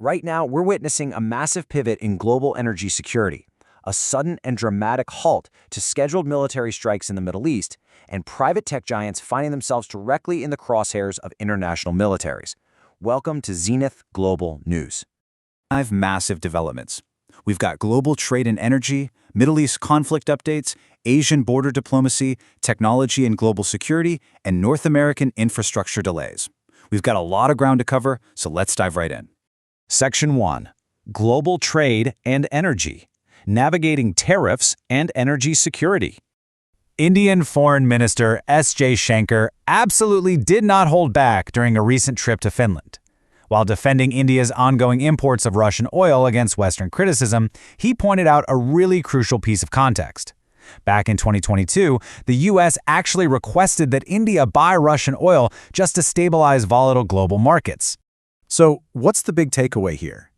Right now, we're witnessing a massive pivot in global energy security, a sudden and dramatic halt to scheduled military strikes in the Middle East, and private tech giants finding themselves directly in the crosshairs of international militaries. Welcome to Zenith Global News. Five massive developments. We've got global trade and energy, Middle East conflict updates, Asian border diplomacy, technology and global security, and North American infrastructure delays. We've got a lot of ground to cover, so let's dive right in. Section 1. Global Trade and Energy. Navigating Tariffs and Energy Security. Indian Foreign Minister S. Jaishankar absolutely did not hold back during a recent trip to Finland. While defending India's ongoing imports of Russian oil against Western criticism, he pointed out a really crucial piece of context. Back in 2022, the U.S. actually requested that India buy Russian oil just to stabilize volatile global markets. So, what's the big takeaway here?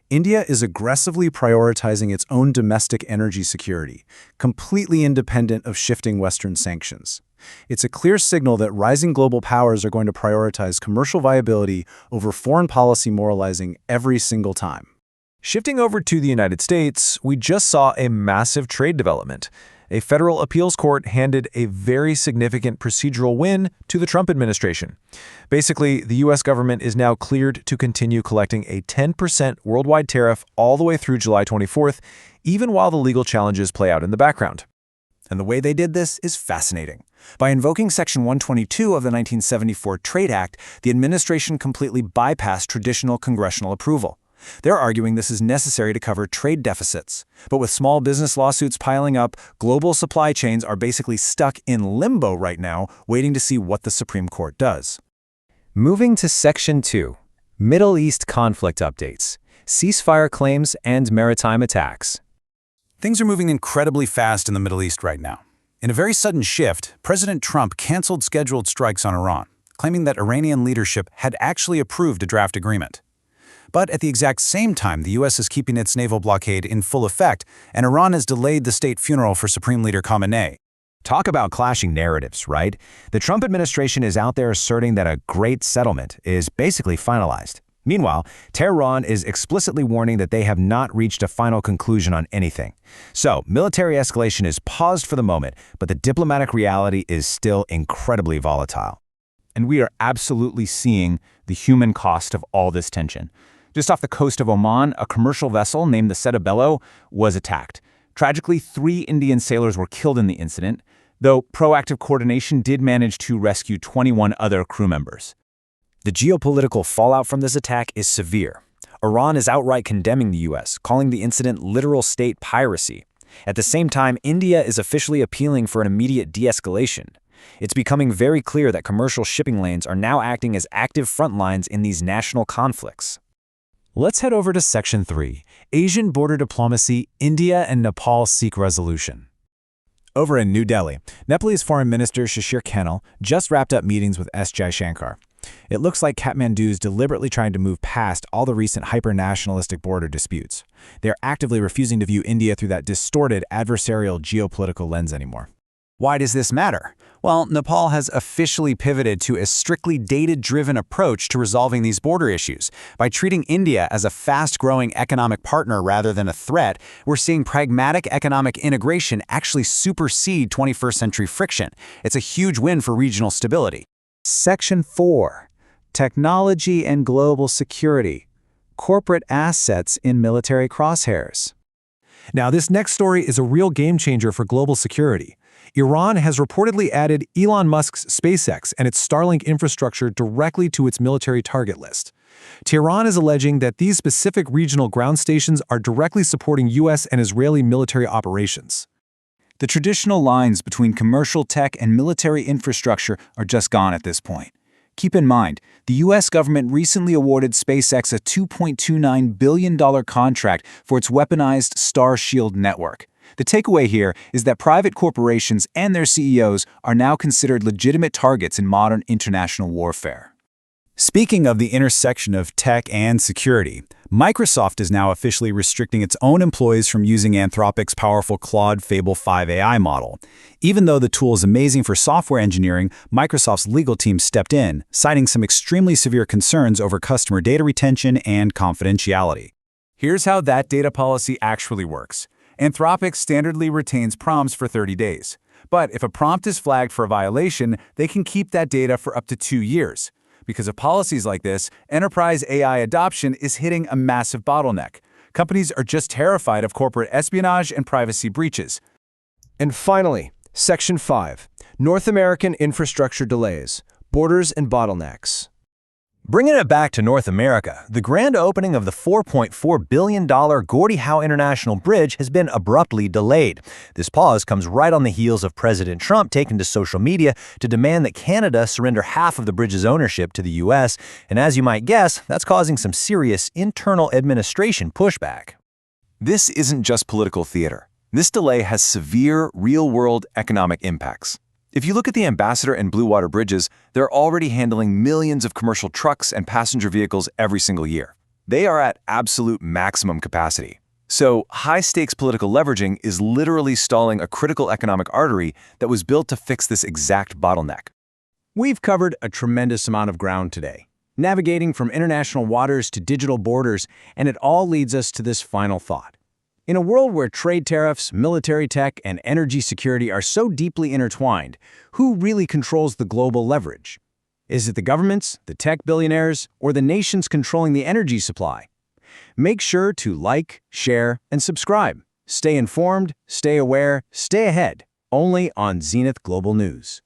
India is aggressively prioritizing its own domestic energy security, completely independent of shifting Western sanctions. It's a clear signal that rising global powers are going to prioritize commercial viability over foreign policy moralizing every single time. Shifting over to the United States, we just saw a massive trade development. A federal appeals court handed a very significant procedural win to the Trump administration. Basically, the U.S. government is now cleared to continue collecting a 10% worldwide tariff all the way through July 24th, even while the legal challenges play out in the background. And the way they did this is fascinating. By invoking Section 122 of the 1974 Trade Act, the administration completely bypassed traditional congressional approval. They're arguing this is necessary to cover trade deficits. But with small business lawsuits piling up, global supply chains are basically stuck in limbo right now, waiting to see what the Supreme Court does. Moving to Section 2. Middle East Conflict Updates. Ceasefire Claims and Maritime Attacks. Things are moving incredibly fast in the Middle East right now. In a very sudden shift, President Trump canceled scheduled strikes on Iran, claiming that Iranian leadership had actually approved a draft agreement. But at the exact same time, the U.S. is keeping its naval blockade in full effect, and Iran has delayed the state funeral for Supreme Leader Khamenei. Talk about clashing narratives, right? The Trump administration is out there asserting that a great settlement is basically finalized. Meanwhile, Tehran is explicitly warning that they have not reached a final conclusion on anything. So, military escalation is paused for the moment, but the diplomatic reality is still incredibly volatile. And we are absolutely seeing the human cost of all this tension. Just off the coast of Oman, a commercial vessel named the Setabello was attacked. Tragically, 3 Indian sailors were killed in the incident, though proactive coordination did manage to rescue 21 other crew members. The geopolitical fallout from this attack is severe. Iran is outright condemning the U.S., calling the incident literal state piracy. At the same time, India is officially appealing for an immediate de-escalation. It's becoming very clear that commercial shipping lanes are now acting as active front lines in these national conflicts. Let's head over to Section 3. Asian border diplomacy, India and Nepal seek resolution. Over in New Delhi, Nepalese Foreign Minister Shishir Khanal just wrapped up meetings with S. Jaishankar. It looks like Kathmandu is deliberately trying to move past all the recent hyper-nationalistic border disputes. They're actively refusing to view India through that distorted adversarial geopolitical lens anymore. Why does this matter? Well, Nepal has officially pivoted to a strictly data-driven approach to resolving these border issues. By treating India as a fast-growing economic partner rather than a threat, we're seeing pragmatic economic integration actually supersede 21st century friction. It's a huge win for regional stability. Section 4. Technology and Global Security. Corporate Assets in Military Crosshairs. Now, this next story is a real game changer for global security. Iran has reportedly added Elon Musk's SpaceX and its Starlink infrastructure directly to its military target list. Tehran is alleging that these specific regional ground stations are directly supporting U.S. and Israeli military operations. The traditional lines between commercial tech and military infrastructure are just gone at this point. Keep in mind, the U.S. government recently awarded SpaceX a $2.29 billion contract for its weaponized Star Shield network. The takeaway here is that private corporations and their CEOs are now considered legitimate targets in modern international warfare. Speaking of the intersection of tech and security, Microsoft is now officially restricting its own employees from using Anthropic's powerful Claude Fable 5 AI model. Even though the tool is amazing for software engineering, Microsoft's legal team stepped in, citing some extremely severe concerns over customer data retention and confidentiality. Here's how that data policy actually works. Anthropic standardly retains prompts for 30 days. But if a prompt is flagged for a violation, they can keep that data for up to 2 years. Because of policies like this, enterprise AI adoption is hitting a massive bottleneck. Companies are just terrified of corporate espionage and privacy breaches. And finally, Section 5, North American infrastructure delays, borders and bottlenecks. Bringing it back to North America, the grand opening of the $4.4 billion Gordie Howe International Bridge has been abruptly delayed. This pause comes right on the heels of President Trump taking to social media to demand that Canada surrender half of the bridge's ownership to the U.S., and as you might guess, that's causing some serious internal administration pushback. This isn't just political theater. This delay has severe, real-world economic impacts. If you look at the Ambassador and Blue Water bridges, they're already handling millions of commercial trucks and passenger vehicles every single year. They are at absolute maximum capacity. So, high-stakes political leveraging is literally stalling a critical economic artery that was built to fix this exact bottleneck. We've covered a tremendous amount of ground today, navigating from international waters to digital borders, and it all leads us to this final thought. In a world where trade tariffs, military tech, and energy security are so deeply intertwined, who really controls the global leverage? Is it the governments, the tech billionaires, or the nations controlling the energy supply? Make sure to like, share, and subscribe. Stay informed, stay aware, stay ahead, only on Zenith Global News.